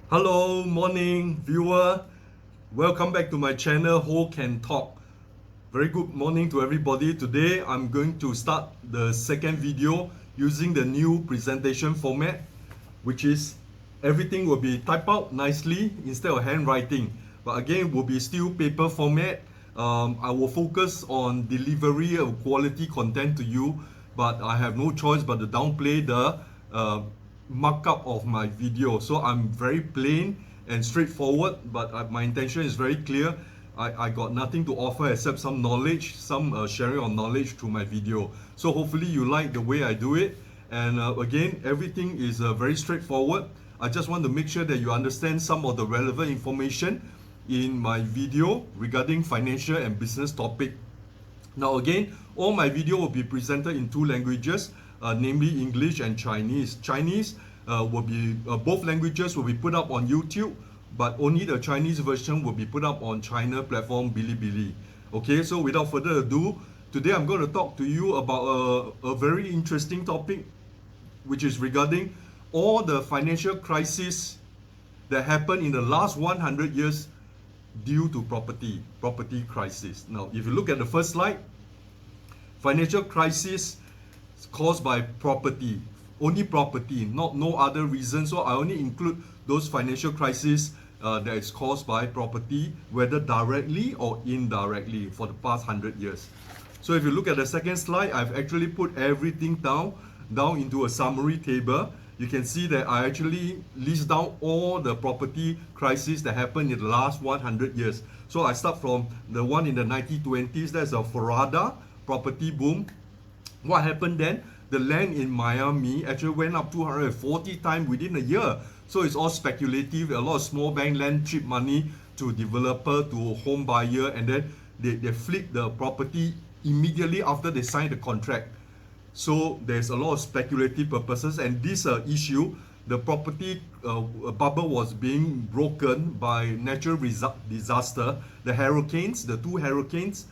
Hello, morning viewer. Welcome back to my channel, Hocantalk. Very good morning to everybody. Today I'm going to start the second video using the new presentation format, which is everything will be typed out nicely instead of handwriting. But again, will be still paper format. I will focus on delivery of quality content to you, but I have no choice but to downplay the markup of my video. So I'm very plain and straightforward, but my intention is very clear. I got nothing to offer except some knowledge, some sharing of knowledge through my video. So hopefully you like the way I do it. And again, everything is very straightforward. I just want to make sure that you understand some of the relevant information in my video regarding financial and business topic. Now again, all my video will be presented in two languages, namely English and Chinese. Chinese will be, both languages will be put up on YouTube, but only the Chinese version will be put up on China platform Bilibili. Okay, so without further ado, today I'm going to talk to you about a very interesting topic, which is regarding all the financial crises that happened in the last 100 years due to property crisis. Now, if you look at the first slide, financial crisis caused by property, only property, not no other reason. So I only include those financial crises that is caused by property, whether directly or indirectly for the past 100 years. So if you look at the second slide, I've actually put everything down into a summary table. You can see that I actually list down all the property crises that happened in the last 100 years. So I start from the one in the 1920s, that's a Florida property boom. What happened then? The land in Miami actually went up 240 times within a year. So it's all speculative, a lot of small bank lend cheap money to developer, to home buyer, and then they flip the property immediately after they sign the contract. So there's a lot of speculative purposes, and this issue, the property bubble was being broken by natural disaster. The hurricanes, the two hurricanes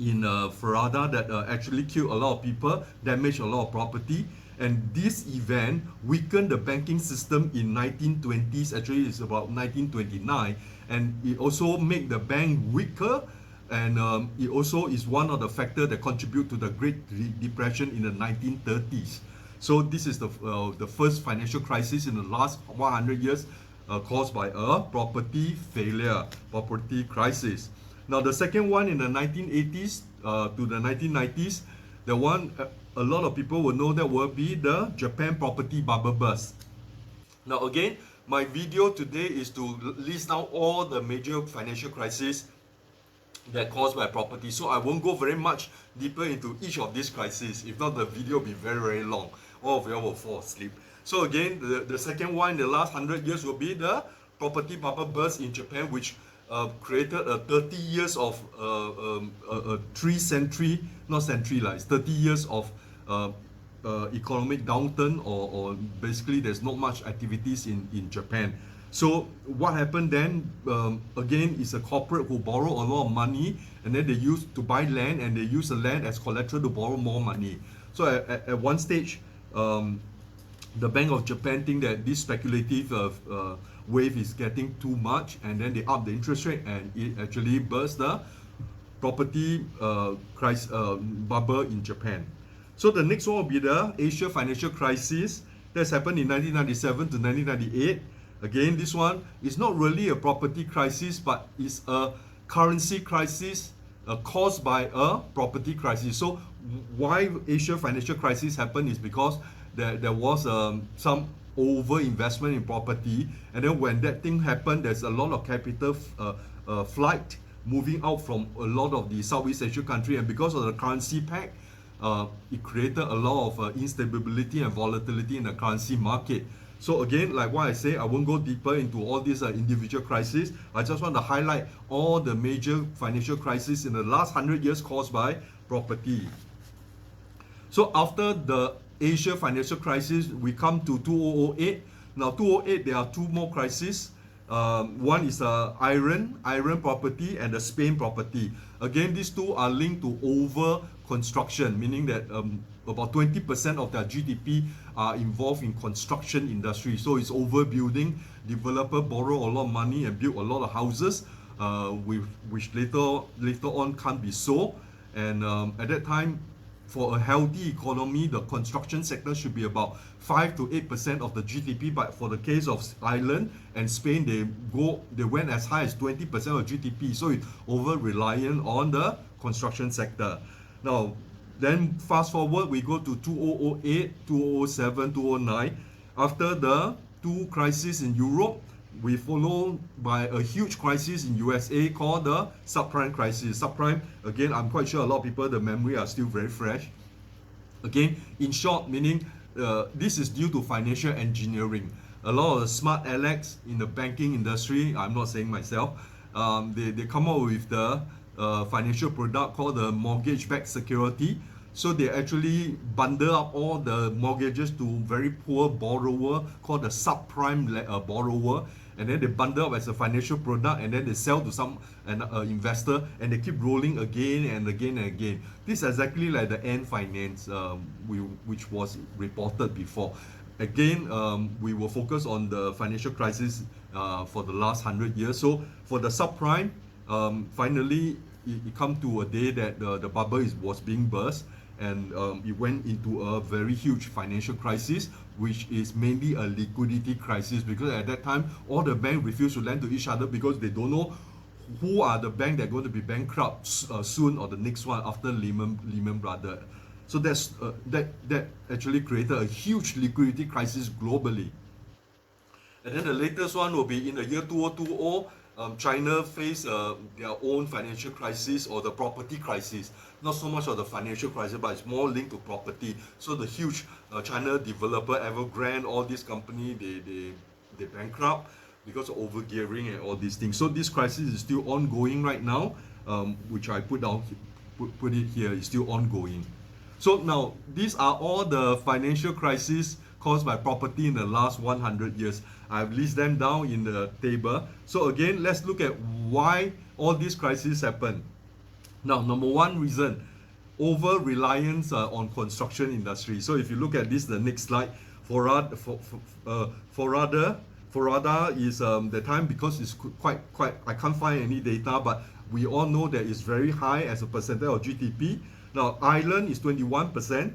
in Florida that actually killed a lot of people, damaged a lot of property, and this event weakened the banking system in 1920s. Actually, it's about 1929, and it also made the bank weaker. And it also is one of the factors that contribute to the Great Depression in the 1930s. So this is the first financial crisis in the last 100 years caused by a property failure, property crisis. Now the second one in the 1980s to the 1990s, the one a lot of people will know that will be the Japan property bubble burst. Now again, my video today is to list down all the major financial crises that caused by property. So I won't go very much deeper into each of these crises. If not, the video will be very, very long. All of you will fall asleep. So again, the second one in the last 100 years will be the property bubble burst in Japan, which created a 30 years of a 3 century, not century, like it's 30 years of economic downturn, or basically there's not much activities in Japan. So what happened then, again, is a corporate who borrow a lot of money, and then they use to buy land, and they use the land as collateral to borrow more money. So at one stage, the Bank of Japan think that this speculative wave is getting too much, and then they up the interest rate, and it actually burst the property crisis bubble in Japan. So the next one will be the Asia financial crisis. That's happened in 1997 to 1998. Again, this one is not really a property crisis, but it's a currency crisis caused by a property crisis. So why Asia financial crisis happened is because there was some over investment in property, and then when that thing happened, there's a lot of capital flight moving out from a lot of the Southeast Asia country, and because of the currency peg, it created a lot of instability and volatility in the currency market. So again, like what I say, I won't go deeper into all these individual crises. I just want to highlight all the major financial crises in the last 100 years caused by property. So after the Asia financial crisis, we come to 2008. Now 2008, there are two more crises. One is Iran property, and the Spain property. Again, these two are linked to over construction, meaning that about 20% of their GDP are involved in construction industry. So it's overbuilding. Developer borrow a lot of money and build a lot of houses, which later on can't be sold. And at that time, for a healthy economy, the construction sector should be about 5 to 8% of the GDP. But for the case of Ireland and Spain, they went as high as 20% of GDP. So it's over reliant on the construction sector. Now, then fast forward, we go to 2008, 2007, 2009. After the two crises in Europe, we followed by a huge crisis in USA called the subprime crisis. Subprime, again, I'm quite sure a lot of people, the memory are still very fresh. Again, in short, meaning this is due to financial engineering. A lot of the smart Alex in the banking industry, I'm not saying myself, they come up with the financial product called the mortgage-backed security. So they actually bundle up all the mortgages to very poor borrower called the subprime borrower, and then they bundle up as a financial product, and then they sell to some investor, and they keep rolling again and again and again. This is exactly like the Ant Finance, which was reported before. Again, we will focus on the financial crisis for the last 100 years. So for the subprime, finally it come to a day that the bubble was being burst, and it went into a very huge financial crisis, which is mainly a liquidity crisis, because at that time all the banks refused to lend to each other because they don't know who are the bank that are going to be bankrupt soon, or the next one after Lehman Brothers. So that actually created a huge liquidity crisis globally. And then the latest one will be in the year 2020. China faced their own financial crisis, or the property crisis. Not so much of the financial crisis, but it's more linked to property. So the huge China developer Evergrande, all these companies, they bankrupt because of overgearing and all these things. So this crisis is still ongoing right now, which I put it here. It's still ongoing. So now these are all the financial crises caused by property in the last 100 years. I've listed them down in the table. So again, let's look at why all these crises happen. Now, number one reason, over-reliance on construction industry. So if you look at this, the next slide, Forada is the time, because it's quite, I can't find any data, but we all know that it's very high as a percentage of GDP. Now, Ireland is 21%.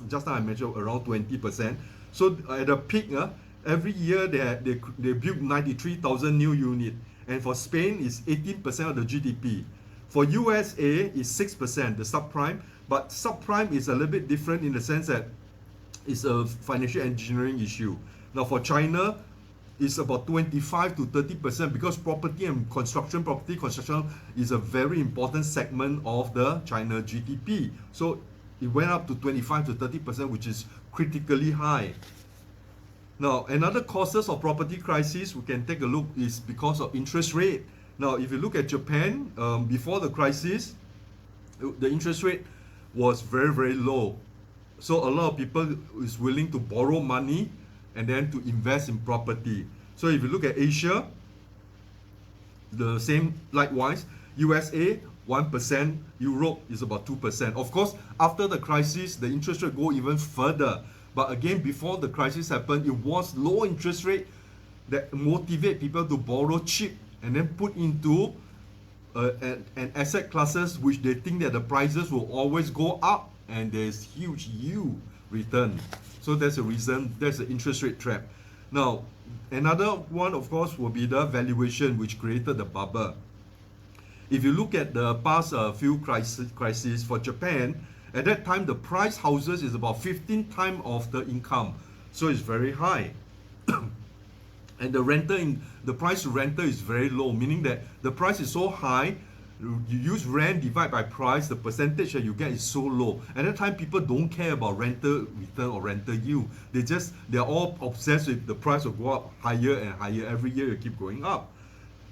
Just now I mentioned around 20%. So at the peak, every year they build 93,000 new units. And for Spain, it's 18% of the GDP. For USA, it's 6%, the subprime. But subprime is a little bit different in the sense that it's a financial engineering issue. Now for China, it's about 25 to 30%, because property construction is a very important segment of the China GDP. So it went up to 25 to 30%, which is critically high. Now, another causes of property crisis we can take a look is because of interest rate. Now, if you look at Japan, before the crisis, the interest rate was very, very low. So a lot of people is willing to borrow money and then to invest in property. So if you look at Asia, the same likewise. USA, 1%, Europe is about 2%. Of course, after the crisis, the interest rate go even further. But again, before the crisis happened, it was low interest rate that motivate people to borrow cheap and then put into an asset classes which they think that the prices will always go up and there's huge yield return. So that's a reason, that's the interest rate trap. Now, another one, of course, will be the valuation which created the bubble. If you look at the past few crises for Japan, at that time the price houses is about 15 times of the income, so it's very high. And the price to rental is very low, meaning that the price is so high, you use rent divide by price, the percentage that you get is so low. At that time, people don't care about rental return or rental yield. They're all obsessed with the price will go up higher and higher. Every year it keep going up.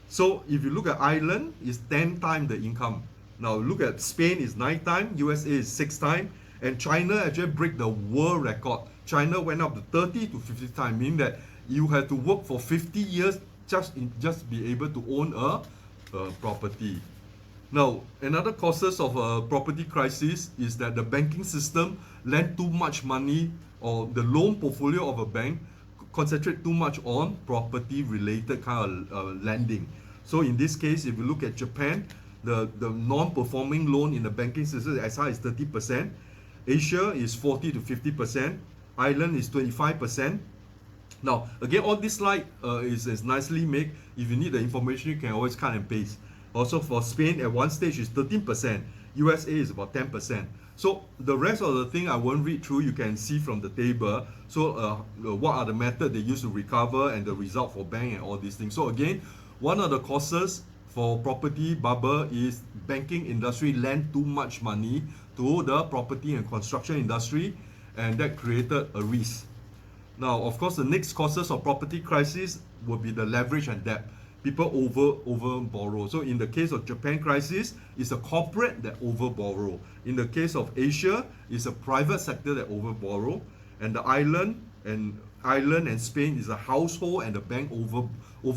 So if you look at Ireland, it's 10 times the income. Now look at Spain, is 9 times, USA is 6 times, and China actually break the world record. China went up to 30 to 50 times, meaning that you had to work for 50 years just be able to own a property. Now, another causes of a property crisis is that the banking system lend too much money, or the loan portfolio of a bank concentrate too much on property related kind of lending. So in this case, if you look at Japan, the non-performing loan in the banking system is as high as 30%. Asia is 40 to 50%. Ireland is 25%. Now, again, all this slide is nicely made. If you need the information, you can always cut and paste. Also, for Spain, at one stage is 13%. USA is about 10%. So the rest of the thing I won't read through. You can see from the table. So what are the methods they use to recover and the result for bank and all these things. So again, one of the causes for property bubble is banking industry lend too much money to the property and construction industry, and that created a risk. Now, of course, the next causes of property crisis will be the leverage and debt. People over borrow. So in the case of Japan crisis, it's a corporate that over borrow. In the case of Asia, it's a private sector that over borrow. And the island and Spain is a household and the bank over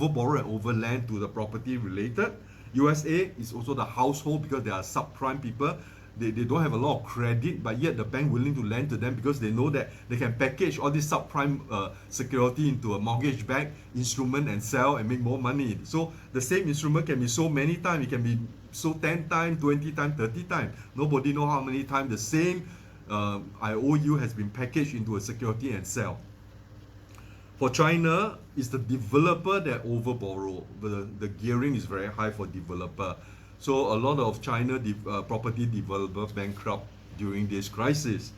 borrow and over lend to the property related. USA is also the household because they are subprime people. They don't have a lot of credit, but yet the bank willing to lend to them because they know that they can package all this subprime security into a mortgage-backed instrument and sell and make more money. So the same instrument can be sold many times. It can be sold 10 times, 20 times, 30 times. Nobody know how many times the same IOU has been packaged into a security and sell. For China, it's the developer that over borrow. The gearing is very high for developer. So a lot of China property developers bankrupt during this crisis.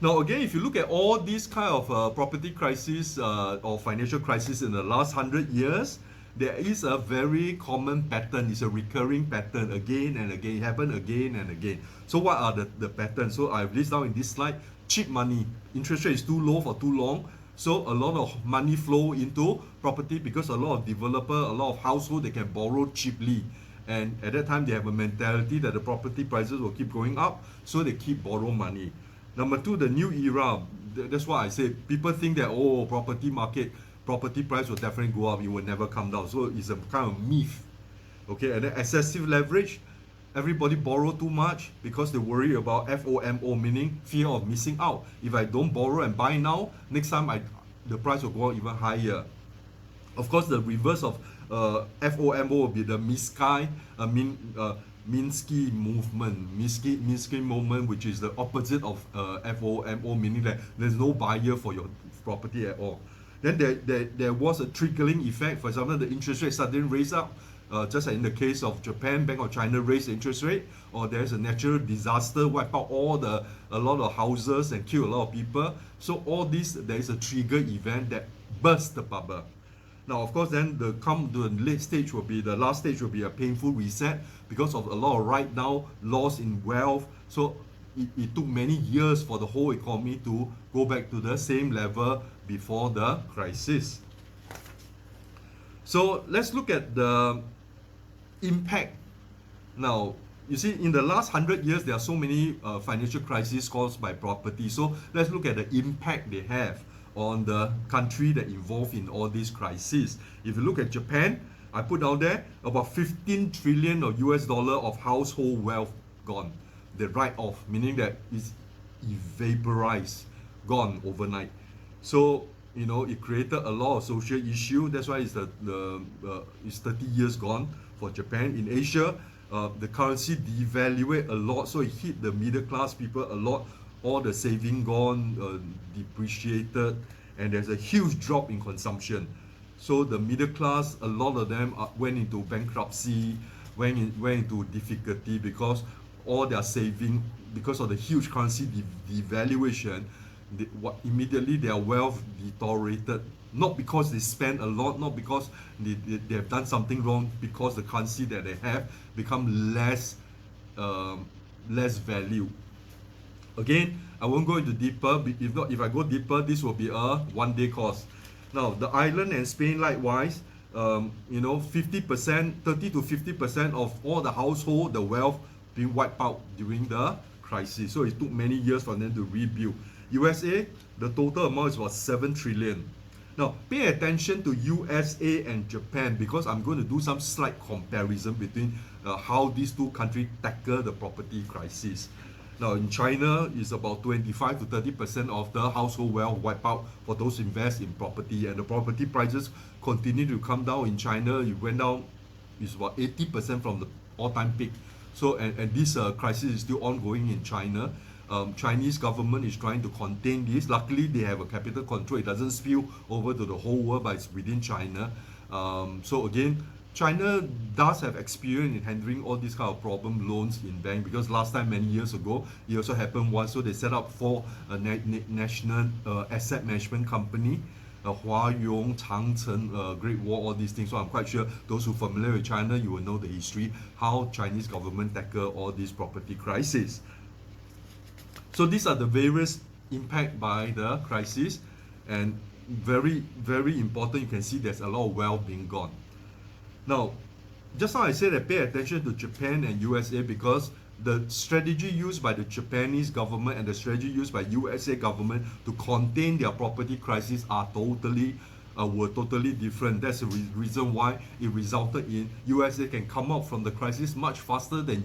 Now again, if you look at all these kind of property crisis or financial crisis in the last 100 years, there is a very common pattern. It's a recurring pattern again and again. It happens again and again. So what are the patterns? So I've listed down in this slide. Cheap money. Interest rate is too low for too long. So a lot of money flow into property because a lot of developer, a lot of household, they can borrow cheaply. And at that time, they have a mentality that the property prices will keep going up, so they keep borrow money. Number two, the new era. That's why I say people think that, oh, property price will definitely go up. It will never come down. So it's a kind of myth. Okay, and then excessive leverage. Everybody borrow too much because they worry about FOMO, meaning fear of missing out. If I don't borrow and buy now, next time the price will go up even higher. Of course, the reverse of FOMO will be the Minsky movement, which is the opposite of FOMO, meaning that there's no buyer for your property at all. Then there was a trickling effect. For example, the interest rate suddenly raised up, just like in the case of Japan, Bank of China raised the interest rate, or there's a natural disaster, wipe out a lot of houses and kill a lot of people. So all this, there is a trigger event that burst the bubble. Now, of course, then the last stage will be a painful reset because of a lot of right now loss in wealth. So it took many years for the whole economy to go back to the same level before the crisis. So let's look at the impact. Now, you see, in the last 100 years, there are so many financial crises caused by property. So let's look at the impact they have on the country that involved in all these crises. If you look at Japan, I put down there about 15 trillion of US dollar of household wealth gone. They write off, meaning that it's evaporized, gone overnight. So it created a lot of social issue. That's why it's 30 years gone for Japan. In Asia, the currency devalued a lot, so it hit the middle class people a lot. All the saving gone, depreciated, and there's a huge drop in consumption. So the middle class, a lot of them went into bankruptcy, went into difficulty because all their saving, because of the huge currency devaluation, immediately their wealth deteriorated. Not because they spent a lot, not because they have done something wrong, because the currency that they have become less value. Again, I won't go into deeper. If I go deeper, this will be a one-day course. Now, the Ireland and Spain likewise, 50%, 30 to 50% of all the household, the wealth being wiped out during the crisis. So it took many years for them to rebuild. USA, the total amount is about 7 trillion. Now, pay attention to USA and Japan because I'm going to do some slight comparison between how these two countries tackle the property crisis. Now in China, it's about 25 to 30% of the household wealth wiped out for those who invest in property, and the property prices continue to come down. In China, it went down, it's about 80% from the all-time peak. So and this crisis is still ongoing in China. Chinese government is trying to contain this. Luckily, they have a capital control. It doesn't spill over to the whole world, but it's within China. So again, China does have experience in handling all these kind of problem loans in bank, because last time many years ago it also happened once. So they set up four national asset management company, Huayong, Changcheng, Great Wall, all these things. So I'm quite sure those who are familiar with China, you will know the history, how Chinese government tackle all these property crises. So these are the various impact by the crisis, and very, very important, you can see there's a lot of wealth being gone. Now, just now I said that pay attention to Japan and USA, because the strategy used by the Japanese government and the strategy used by USA government to contain their property crisis are were totally different. That's the reason why it resulted in USA can come out from the crisis much faster than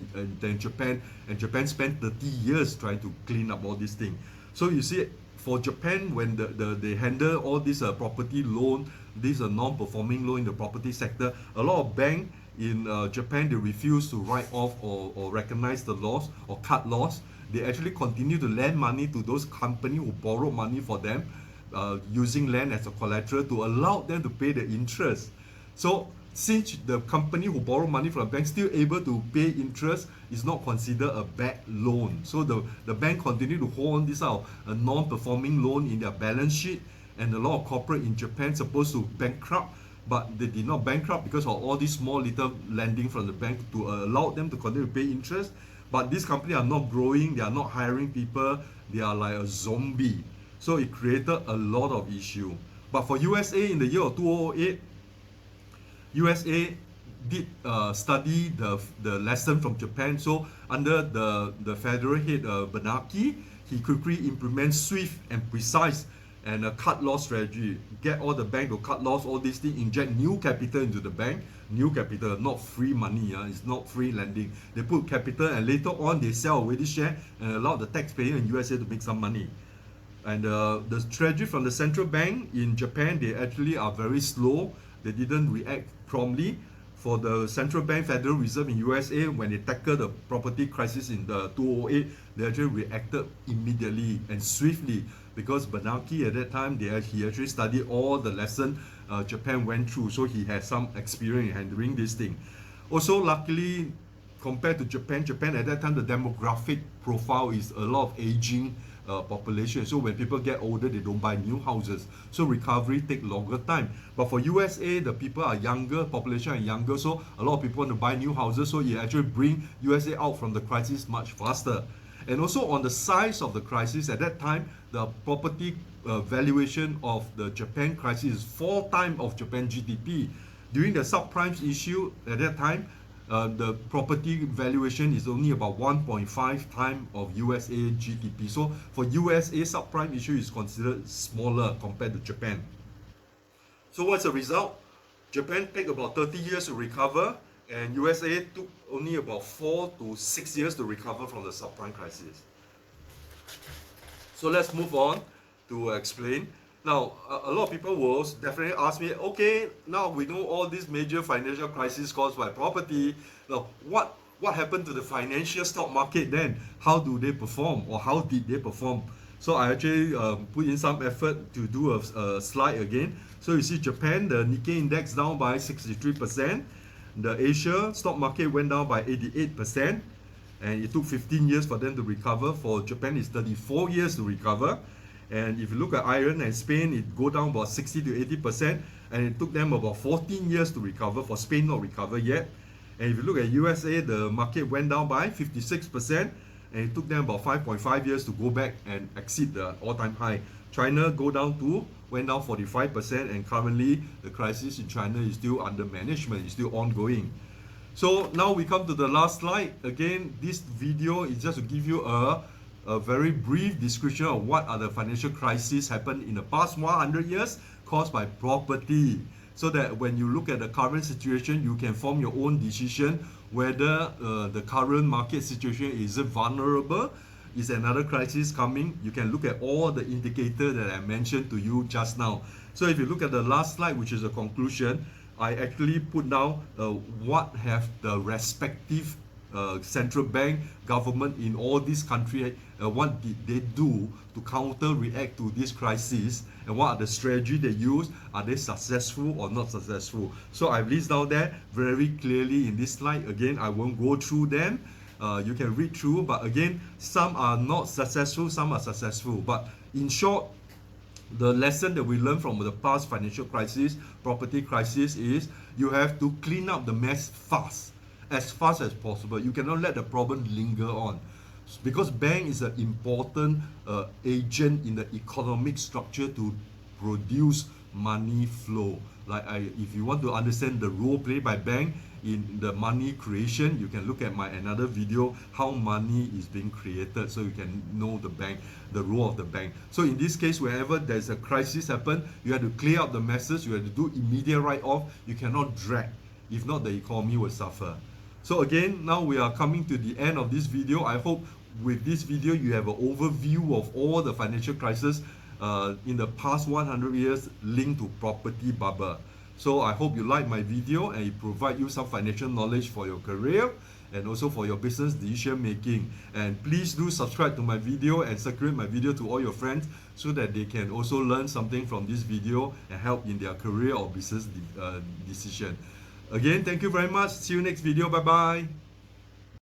Japan, and Japan spent 30 years trying to clean up all these things. So you see, for Japan, when they handle all this property loan, these are non-performing loan in the property sector, a lot of banks in Japan, they refuse to write off or recognize the loss or cut loss. They actually continue to lend money to those companies who borrow money for them, using land as a collateral to allow them to pay the interest. So since the company who borrow money from the bank still able to pay interest, is not considered a bad loan. So the bank continue to hold on this out a non-performing loan in their balance sheet, and a lot of corporate in Japan supposed to bankrupt, but they did not bankrupt because of all this small little lending from the bank to allow them to continue to pay interest. But these companies are not growing, they are not hiring people, they are like a zombie. So it created a lot of issue. But for USA in the year of 2008, USA did study the lesson from Japan. So under the federal head Bernanke, he quickly implements swift and precise and a cut loss strategy. Get all the bank to cut loss, all these things, inject new capital into the bank. New capital, not free money, it's not free lending. They put capital and later on they sell away the share and allow the taxpayer in USA to make some money. And the strategy from the central bank in Japan, they actually are very slow. They didn't react promptly. For the central bank, Federal Reserve in USA, when they tackled the property crisis in the 2008, they actually reacted immediately and swiftly, because Bernanke at that time, he actually studied all the lesson Japan went through, so he has some experience in handling this thing. Also, luckily, compared to Japan at that time, the demographic profile is a lot of aging population. So when people get older, they don't buy new houses. So recovery take longer time. But for USA, the people are younger, population are younger, so a lot of people want to buy new houses. So it actually bring USA out from the crisis much faster. And also on the size of the crisis, at that time, the property valuation of the Japan crisis is 4 times of Japan GDP. During the subprime issue at that time, the property valuation is only about 1.5 times of USA GDP. So for USA, subprime issue is considered smaller compared to Japan. So what's the result? Japan took about 30 years to recover, and USA took only about 4 to 6 years to recover from the subprime crisis. So let's move on to explain. Now, a lot of people will definitely ask me, okay, now we know all these major financial crises caused by property. Now, what happened to the financial stock market then? How do they perform, or how did they perform? So I actually put in some effort to do a slide again. So you see Japan, the Nikkei index down by 63%. The Asia stock market went down by 88%. And it took 15 years for them to recover. For Japan, it's 34 years to recover. And if you look at Ireland and Spain, it go down about 60 to 80%, and it took them about 14 years to recover. For Spain, not recover yet. And if you look at USA, the market went down by 56%, and it took them about 5.5 years to go back and exceed the all-time high. China went down 45%, and currently the crisis in China is still under management, it's still ongoing. So now we come to the last slide. Again, this video is just to give you a very brief description of what are the financial crises happened in the past 100 years caused by property, so that when you look at the current situation, you can form your own decision whether the current market situation is vulnerable. is another crisis coming. You can look at all the indicators that I mentioned to you just now. So if you look at the last slide, which is a conclusion, I actually put down what have the respective central bank, government in all these countries, what did they do to counter react to this crisis, and what are the strategy they use, are they successful or not successful. So I've listed down there very clearly in this slide. Again, I won't go through them. You can read through, but again, some are not successful, some are successful. But in short, the lesson that we learned from the past financial crisis, property crisis, is you have to clean up the mess fast as possible. You cannot let the problem linger on, because bank is an important agent in the economic structure to produce money flow. If you want to understand the role played by bank in the money creation, you can look at my another video, how money is being created, so you can know the role of the bank. So in this case, whenever there's a crisis happen, you have to clear up the messes, you have to do immediate write-off, you cannot drag, if not the economy will suffer. So again, now we are coming to the end of this video. I hope with this video you have an overview of all the financial crises in the past 100 years linked to property bubble. So I hope you like my video and it provide you some financial knowledge for your career and also for your business decision making. And please do subscribe to my video and circulate my video to all your friends so that they can also learn something from this video and help in their career or business decision. Again, thank you very much. See you next video. Bye bye.